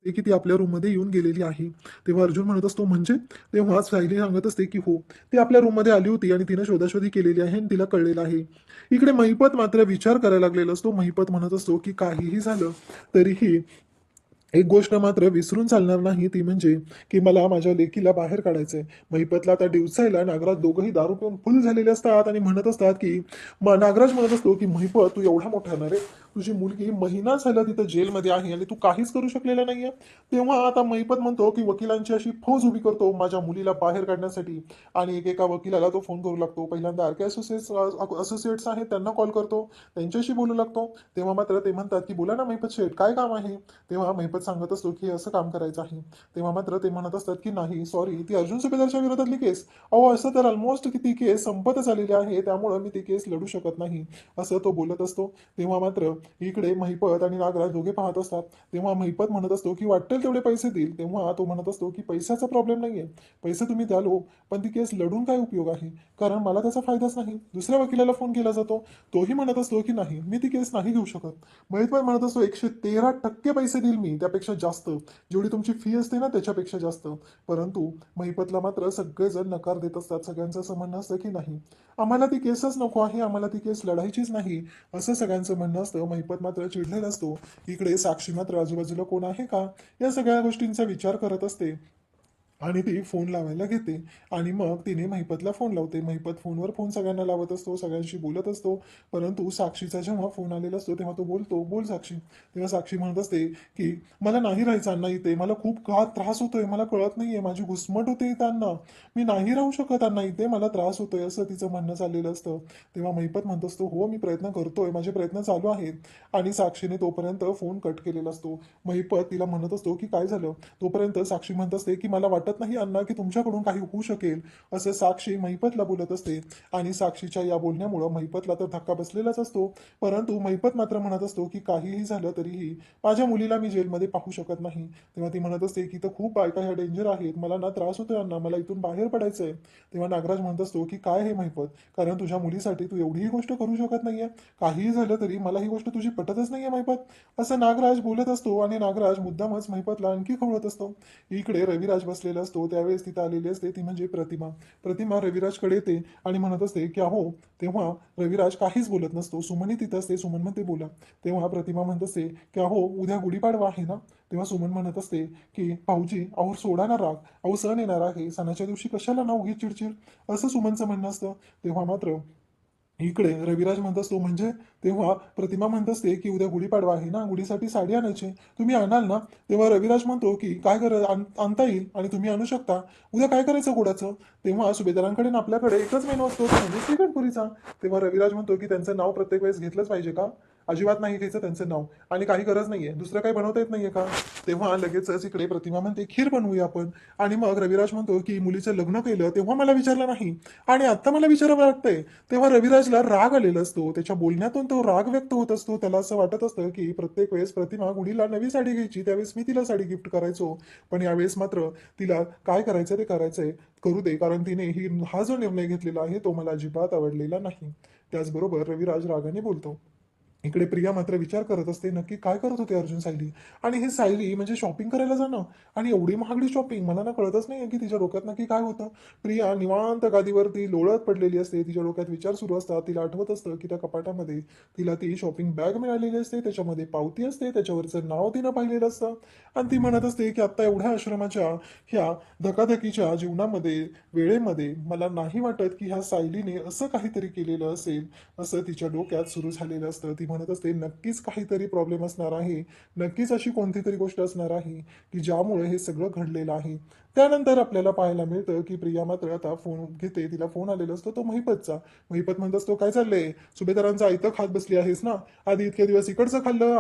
की ती आपल्या रूममध्ये येऊन गेलेली आहे. तेव्हा अर्जुन म्हणत असतो, म्हणजे? तेव्हा सायली सांगत असते की हो, ती आपल्या रूममध्ये आली होती आणि तिने शोधाशोधी केलेली आहे आणि तिला कळलेलं आहे. इकडे महिपत मात्र विचार करायला लागलेला असतो. महिपत म्हणत असतो की काहीही झालं तरीही एक गोष्ट मात्र विसरून चालणार नाही, ती म्हणजे की मला माझ्या लेकीला बाहेर काढायचंय. महिपतला आता दिवसायला नागराज दोघंही दारू पिऊन फुल झालेले असतात आणि म्हणत असतात की नागराज म्हणत असतो की महिपत, तू एवढा मोठा ना रे, तुझी मुलगी महिना झाला तिथं जेलमध्ये आहे आणि तू काहीच करू शकलेला नाहीये. तेव्हा आता महिपत म्हणतो की वकिलांची अशी फौज उभी करतो माझ्या मुलीला बाहेर काढण्यासाठी आणि एकेका वकिलाला तो फोन करू लागतो. पहिल्यांदा आर के असोसिएट्स आहेत त्यांना कॉल करतो, त्यांच्याशी बोलू लागतो. तेव्हा मात्र ते म्हणतात की बोला ना महिपत शेठ, काय काम आहे? तेव्हा महिपत सांगत असतो की असं काम करायचं आहे. तेव्हा मात्र ते म्हणत असतात की नाही सॉरी, ती अर्जुन सुभेदारच्या विरोधातली केस, अहो असं तर ऑलमोस्ट ती केस संपतच आलेली आहे, त्यामुळं मी ती केस लढू शकत नाही, असं तो बोलत असतो. तेव्हा मात्र इकडे महिपत आणि नागराज दोघे पाहत असतात. तेव्हा महिपत म्हणत असतो की वाटेल तेवढे पैसे देईल. तेव्हा तो म्हणत असतो की पैशाचा प्रॉब्लेम नाहीये, पैसे तुम्ही द्याल हो, पण ती केस लढून काय उपयोग आहे, कारण मला त्याचा फायदाच नाही. दुसऱ्या वकिलाला फोन केला जातो, तोही म्हणत असतो की नाही, मी ती केस नाही घेऊ शकत. महिपत म्हणत असतो 113% पैसे देईल मी, त्यापेक्षा जास्त, जेवढी तुमची फी असते ना त्याच्यापेक्षा जास्त. परंतु महिपतला मात्र सगळेजण नकार देत असतात. सगळ्यांचं असं म्हणणं असतं की नाही, आम्हाला ती केसच नको आहे, आम्हाला ती केस लढायचीच नाही, असं सगळ्यांचं म्हणणं असतं. महिपत मात्र चिडलेला असतो. इकडे साक्षी मात्र आजूबाजूला कोण आहे का या सगळ्या गोष्टींचा विचार करत असते आणि ती फोन लावायला घेते आणि मग तिने महिपतला फोन लावते. महिपत फोनवर फोन सगळ्यांना लावत असतो, सगळ्यांशी बोलत असतो. परंतु साक्षीचा जेव्हा फोन आलेला असतो तेव्हा तो बोलतो, बोल साक्षी. तेव्हा साक्षी म्हणत असते की मला नाही राहायचं अण्णा इथे, मला खूप का त्रास होतोय, मला कळत नाहीये, माझी घुसमट होते इथं अण्णा, मी नाही राहू शकत अण्णा इथे, मला त्रास होतोय, असं तिचं म्हणणं चाललेलं असतं. तेव्हा महिपत म्हणत असतो हो मी प्रयत्न करतोय, माझे प्रयत्न चालू आहेत. आणि साक्षीने तोपर्यंत फोन कट केलेला असतो. महिपत तिला म्हणत असतो की काय झालं. तोपर्यंत साक्षी म्हणत असते की मला वाटत नाही अण्णा की तुमच्याकडून काही होऊ शकेल, असं साक्षी महिपतला बोलत असते. आणि साक्षीच्या या बोलण्यामुळं महिपतला तर धक्का बसलेलाच असतो. परंतु महिपत मात्र म्हणत असतो की काहीही झालं तरीही माझ्या मुलीला मी जेलमध्ये पाहू शकत नाही. तेव्हा ती म्हणत असते की तर खूप बायका ह्या डेंजर आहेत, मला ना त्रास होतोय अण्णा, मला इथून बाहेर पडायचंय. तेव्हा नागराज म्हणत असतो की काय हे महिपत, कारण तुझ्या मुलीसाठी तू एवढीही गोष्ट करू शकत नाहीये, काहीही झालं तरी मला ही गोष्ट तुझी पटतच नाहीये महिपत, असं नागराज बोलत असतो. आणि नागराज मुद्दामच महिपतला आणखी खवळत असतो. इकडे रविराज बसलेला असतो. त्यावेळेस तिथं आलेली असते ती म्हणजे प्रतिमा. प्रतिमा रविराजकडे येते आणि म्हणत असते की अहो. तेव्हा रविराज काहीच बोलत नसतो. सुमनही तिथं असते. सुमन म्हणते बोला. तेव्हा प्रतिमा म्हणत असते की अहो उद्या गुढीपाडवा आहे ना. तेव्हा सुमन म्हणत असते की भाऊजी अहो सोडा ना राग, अहो सण येणार आहे, सणाच्या दिवशी कशाला ना उगी चिडचिड, असं सुमनचं म्हणणं असतं. तेव्हा मात्र इकडे रविराज म्हणत असतो म्हणजे. तेव्हा प्रतिमा म्हणत असते की उद्या गुढीपाडवा आहे ना, गुढीसाठी साडी आणायची, तुम्ही आणाल ना. तेव्हा रविराज म्हणतो की काय आणता येईल आणि तुम्ही आणू शकता, उद्या काय करायचं गुडाचं. तेव्हा सुभेदारांकडे ना आपल्याकडे एकच मेनू असतो, तो म्हणजे श्रीखंडपुरीचा. तेव्हा रविराज म्हणतो की त्यांचं नाव प्रत्येक वेळेस घेतलंच पाहिजे का, अजिबात नाही घ्यायचं त्यांचं नाव, आणि काही गरज नाहीये, दुसरं काही बनवता येत नाहीये का. तेव्हा लगेचच इकडे प्रतिमा म्हणते खीर बनवूया आपण. आणि मग रविराज म्हणतो की मुलीचं लग्न केलं तेव्हा मला विचारलं नाही आणि आता मला विचारावं वाटतंय. तेव्हा रविराजला राग आलेला असतो, त्याच्या बोलण्यातून तो राग व्यक्त होत असतो. त्याला असं वाटत असतं की प्रत्येक वेळेस प्रतिमा गुढीला नवी साडी घ्यायची, त्यावेळेस मी तिला साडी गिफ्ट करायचो, पण यावेळेस मात्र तिला काय करायचं ते करायचंय, करू दे, कारण तिने हा जो निर्णय घेतलेला आहे तो मला अजिबात आवडलेला नाही. त्याचबरोबर रविराज रागाने बोलतो. इकडे प्रिया मात्र विचार करत असते नक्की काय करत होते अर्जुन सायली. आणि हे सायली म्हणजे शॉपिंग करायला जाणं, आणि एवढी महागडी शॉपिंग, मला ना कळतच नाही की तिच्या डोक्यात नक्की काय होतं. प्रिया निवांत गादीवरती लोळत पडलेली असते, तिच्या डोक्यात विचार सुरू असतात. तिला आठवत असतं की त्या कपाटामध्ये तिला ती शॉपिंग बॅग मिळालेली असते, त्याच्यामध्ये पावती असते, त्याच्यावरचं नाव तिनं पाहिलेलं असतं. आणि ती म्हणत असते की आता एवढ्या आश्रमाच्या ह्या धकाधकीच्या जीवनामध्ये, वेळेमध्ये मला नाही वाटत की ह्या सायलीने असं काहीतरी केलेलं असेल, असं तिच्या डोक्यात सुरू झालेलं असतं. ती म्हणत असते नक्कीच काहीतरी प्रॉब्लेम असणार आहे, नक्कीच अशी कोणती तरी गोष्ट असणार आहे की ज्यामुळे हे सगळं घडलेलं आहे. त्यानंतर आपल्याला पाहायला मिळतं की प्रिया मात्र आता फोन घेते, तिला फोन आलेला असतो तो महिपतचा. महिपत म्हणत असतो काय चाललंय, सुभेदारांचा आयतं खात बसली आहेस ना, आधी इतके दिवस इकडचं खाल्लं,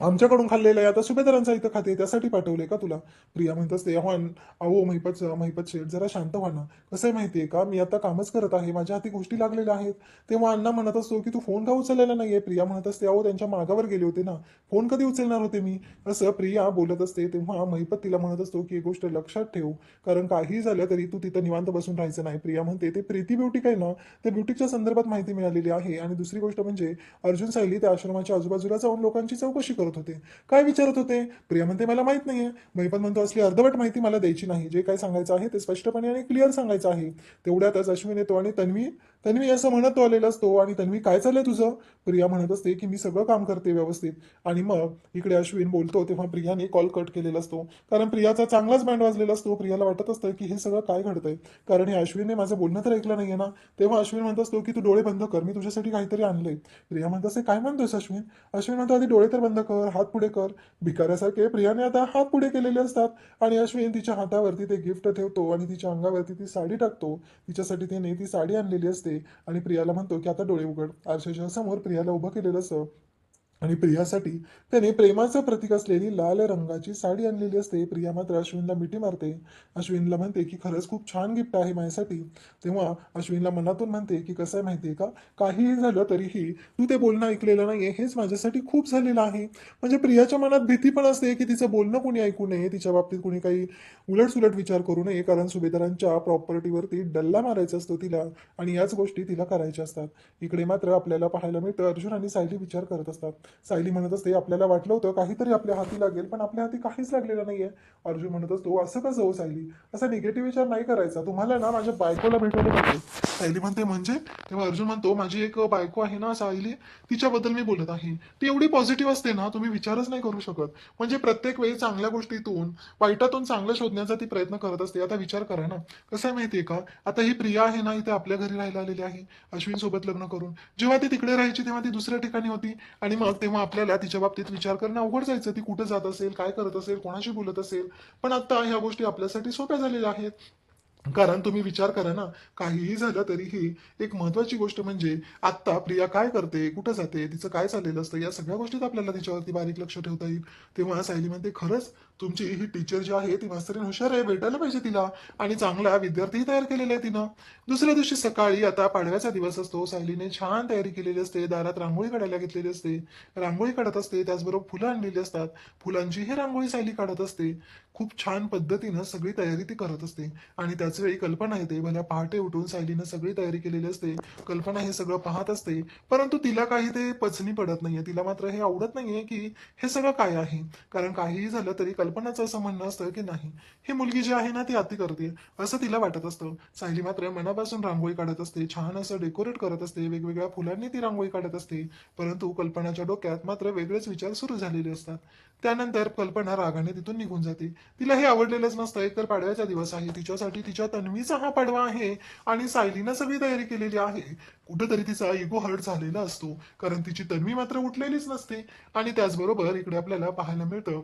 आमच्याकडून खाल्लेलं आहे, आता सुभेदारांचा इथं खाते, त्यासाठी पाठवले का तुला. प्रिया म्हणत असते अहो महिपत शेठ जरा शांत व्हा ना, कसं आहे माहितीये का, मी आता कामच करत आहे, माझ्या हाती गोष्टी लागलेल्या आहेत. तेव्हा अण्णा म्हणत असतो की तू फोन का उचललेला नाहीये. प्रिया म्हणत असते अहो त्यांच्या मागावर गेले होते ना, फोन कधी उचलणार होते मी, असं प्रिया बोलत असते. तेव्हा महिपत तिला म्हणत असतो की एक गोष्ट लक्षात ठेव, कारण काही झालं तरी तू तिथं निवांत बसून राहायचं नाही. प्रिया म्हणते ते प्रीती ब्युटी काय ना, त्या ब्युटीच्या संदर्भात माहिती मिळालेली आहे, आणि दुसरी गोष्ट म्हणजे अर्जुन सायली त्या आश्रमाच्या आजूबाजूला जाऊन लोकांची चौकशी करत विचारत होते. काय विचारत होते? प्रिया म्हणते मला माहित नाहीये. महिपत म्हणतो असली अर्धवट माहिती मला द्यायची नाही. जे काय सांगायचं आहे ते स्पष्टपणे आणि क्लिअर सांगायचं आहे. तेवढ्यातच अश्विन येतो आणि तन्वी तन्वी असं म्हणत तो आलेला असतो. आणि तन्वी काय चाललंय तुझं? प्रिया म्हणत असते की मी सगळं काम करते व्यवस्थित. आणि मग इकडे अश्विन बोलतो तेव्हा प्रियाने कॉल कट केलेला असतो. कारण प्रियाचा चांगलाच बँड वाजलेला असतो. प्रियाला वाटत असतं की हे सगळं काय घडतंय, कारण हे अश्विनने माझं बोलणं तर ऐकलं नाहीये ना. तेव्हा अश्विन म्हणत असतो की तू डोळे बंद कर, मी तुझ्यासाठी काहीतरी आणलंय. प्रिया म्हणत असते काय म्हणतोस अश्विन? अश्विन म्हणतो आधी डोळे तर बंद कर, हात पुढे कर. भिकाऱ्यासारखे प्रियाने आता हात पुढे केलेले असतात आणि अश्विन तिच्या हातावरती ते गिफ्ट ठेवतो आणि तिच्या अंगावरती ती साडी टाकतो. तिच्यासाठी तिने ती साडी आणलेली असते आणि प्रियाला म्हणतो की आता डोळे उघड. आरशाच्या समोर प्रियाला उभं केलेलं असतं आणि प्रियासाठी त्याने प्रेमाचं प्रतीक असलेली लाल रंगाची साडी आणलेली असते. प्रिया मात्र अश्विनला मिठी मारते. अश्विनला म्हणते की खरंच खूप छान गिफ्ट आहे माझ्यासाठी. तेव्हा अश्विनला मनातून म्हणते की कसं आहे माहितीये का, काहीही झालं तरीही तू ते बोलणं ऐकलेलं नाहीये हेच माझ्यासाठी खूप झालेलं आहे. म्हणजे प्रियाच्या मनात भीती पण असते की तिचं बोलणं कोणी ऐकू नये, तिच्या बाबतीत कोणी काही उलटसुलट विचार करू नये, कारण सुभेदारांच्या प्रॉपर्टीवरती डल्ला मारायचा असतो तिला आणि याच गोष्टी तिला करायच्या असतात. इकडे मात्र आपल्याला पाहायला मिळतं अर्जुन आणि सायली विचार करत असतात. सायली म्हणत असते आपल्याला वाटलं होतं काहीतरी आपल्या हाती लागेल, पण आपल्या हाती काहीच लागलेलं नाहीये. अर्जुन म्हणत असतो असं कसं हो सायली, असा निगेटिव्ह विचार नाही करायचा, तुम्हाला ना माझ्या बायकोला भेटवलं पाहिजे. सायली म्हणते म्हणजे? तेव्हा अर्जुन म्हणतो माझी एक बायको आहे ना सायली, तिच्याबद्दल मी बोलत आहे. ती एवढी पॉझिटिव्ह असते ना, तुम्ही विचारच नाही करू शकत. म्हणजे प्रत्येक वेळी चांगल्या गोष्टीतून वाईटातून चांगलं शोधण्याचा ती प्रयत्न करत असते. आता विचार करा ना, कसं आहे माहितीये का, आता ही प्रिया आहे ना, इथे आपल्या घरी राहायला आलेली आहे अश्विन सोबत लग्न करून. जेव्हा ती तिकडे राहायची तेव्हा ती दुसऱ्या ठिकाणी होती आणि मग तेव्हा आपल्याला तिच्या बाबतीत विचार करणं अवघड जायचं, ती कुठं जात असेल, काय करत असेल, कोणाशी बोलत असेल. पण आता ह्या गोष्टी आपल्यासाठी सोप्या झालेल्या आहेत. कारण तुम्ही विचार करा ना, काहीही झालं तरीही एक महत्वाची गोष्ट म्हणजे आत्ता प्रिया काय करते, कुठं जाते, तिचं काय चाललेलं असतं, या सगळ्या गोष्टीत आपल्याला तिच्यावरती बारीक लक्ष ठेवता येईल. तेव्हा सायली म्हणते खरंच तुमची ही टीचर जी आहे ती मास्तरीण हुशार आहे, भेटायला पाहिजे तिला. आणि चांगला विद्यार्थीही तयार केलेला आहे तिनं. दुसऱ्या दिवशी सकाळी आता पाडव्याचा दिवस असतो. सायलीने छान तयारी केलेली असते, दारात रांगोळी काढायला घेतलेली असते, रांगोळी काढत असते, त्याचबरोबर फुलं आणलेली असतात. फुलांची ही रांगोळी सायली काढत असते. खूप छान पद्धतीनं सगळी तयारी ती करत असते. आणि त्याच वेळी कल्पना येते. भल्या पहाटे उठून सायलीनं सगळी तयारी केलेली असते. कल्पना हे सगळं पाहत असते, परंतु तिला काही ते पचनी पडत नाहीये. तिला मात्र हे आवडत नाहीये की हे सगळं काय आहे. कारण काहीही झालं तरी कल्पनाचं असं म्हणणं असतं की नाही, ही मुलगी जी आहे ना ती अति करते, असं तिला वाटत असतं. सायली मात्र मनापासून रांगोळी काढत असते, छान असं डेकोरेट करत असते, वेगवेगळ्या फुलांनी ती रांगोळी काढत असते. परंतु कल्पनाच्या डोक्यात मात्र वेगळेच विचार सुरू झालेले असतात. त्यानंतर कल्पना रागाने तिथून निघून जाते. तिला हे आवडलेलंच नसतं. एक तर पाडव्याचा दिवस आहे, तिच्यासाठी तिच्या तन्वीचा हा पाडवा आहे आणि सायलीनं सगळी तयारी केलेली आहे. कुठेतरी तिचा इगो हर्ट झालेला असतो, कारण तिची तन्वी मात्र उठलेलीच नसते. आणि त्याचबरोबर इकडे आपल्याला पाहायला मिळतं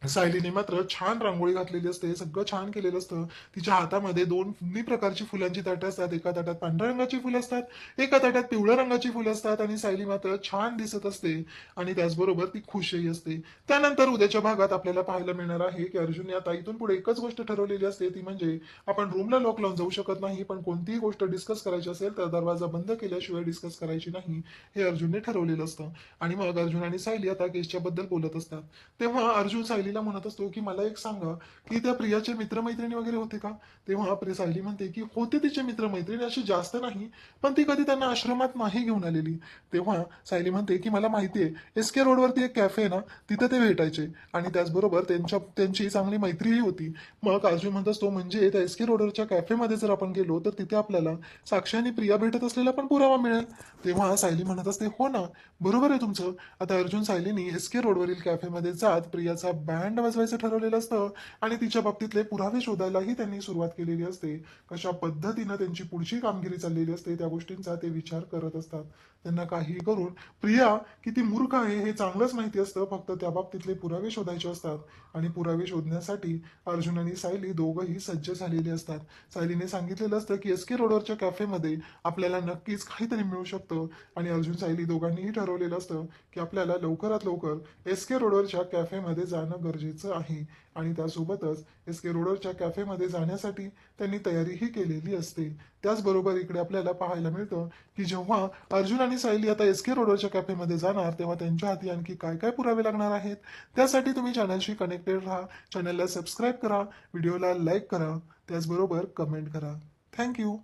सायलीने मात्र छान रांगोळी घातलेली असते, सगळं छान केलेलं असतं. तिच्या हातामध्ये दोन्ही प्रकारची फुलांची ताटं असतात. एका ताटात पांढऱ्या रंगाची फुलं असतात, एका ताटात पिवळ्या रंगाची फुलं असतात आणि सायली मात्र छान दिसत असते आणि त्याचबरोबर ती खुशही असते. त्यानंतर उद्याच्या भागात आपल्याला पाहायला मिळणार आहे की अर्जुनने आता इथून पुढे एकच गोष्ट ठरवलेली असते, ती म्हणजे आपण रूमला लॉक लावून जाऊ शकत नाही, पण कोणतीही गोष्ट डिस्कस करायची असेल तर दरवाजा बंद केल्याशिवाय डिस्कस करायची नाही, हे अर्जुनने ठरवलेलं असतं. आणि मग अर्जुन आणि सायली आता केसच्या बद्दल बोलत असतात. तेव्हा अर्जुन सायलीला म्हणत असतो की मला एक सांगा की त्या प्रियाचे मित्रमैत्रिणी वगैरे होते का? तेव्हा सायली म्हणते की होते तिचे मित्रमैत्रिणी, अशी जास्त नाही, पण ती कधी त्यांना आश्रमात नाही घेऊन आलेली. तेव्हा सायली म्हणते की मला माहिती आहे, एस के रोडवरती एक कॅफे आहे ना, तिथं ते भेटायचे आणि त्याचबरोबर त्यांची चांगली मैत्रीही होती. मग अर्जुन म्हणत असतो म्हणजे त्या एस के रोडवरच्या कॅफेमध्ये जर आपण गेलो तर तिथे आपल्याला साक्षी आणि प्रिया भेटत असलेला पण पुरावा मिळेल. तेव्हा सायली म्हणत असते हो ना, बरोबर आहे तुमचं. आता अर्जुन सायलीनी एस के रोडवरील कॅफेमध्ये जात प्रियाचा बँड वाजवायचं ठरवलेलं असतं आणि तिच्या बाबतीतले पुरावे शोधायलाही त्यांनी सुरुवात केलेली असते. कशा पद्धतीनं त्यांची पुढची कामगिरी चाललेली असते त्या गोष्टींचा ते विचार करत असतात. त्यांना काहीही करून प्रिया किती मूर्ख आहे हे चांगलंच माहिती असतं, फक्त त्या बाबतीतले पुरावे शोधायचे असतात. आणि पुरावे शोधण्यासाठी अर्जुन आणि सायली दोघंही सज्ज झालेले असतात. सायलीने सांगितलेलं असतं की एस के रोडवरच्या कॅफेमध्ये आपल्याला नक्कीच काहीतरी मिळू शकतं आणि अर्जुन सायली दोघांनीही ठरवलेलं असतं की आपल्याला लवकरात लवकर एस के रोडवरच्या कॅफेमध्ये जाणं गरजेचं आहे. आणि त्यासोबतच एस के रोडवरच्या कॅफेमध्ये जाण्यासाठी त्यांनी तयारीही केलेली असते. त्याचबरोबर इकडे आपल्याला पाहायला मिळतं की जेव्हा अर्जुन आणि सायली आता एस के रोडवरच्या कॅफेमध्ये जाणार तेव्हा त्यांच्या हाती आणखी काय काय पुरावे लागणार आहेत, त्यासाठी तुम्ही चॅनलशी कनेक्टेड राहा. चॅनलला सबस्क्राईब करा, व्हिडिओला लाईक करा, त्याचबरोबर कमेंट करा. थँक्यू.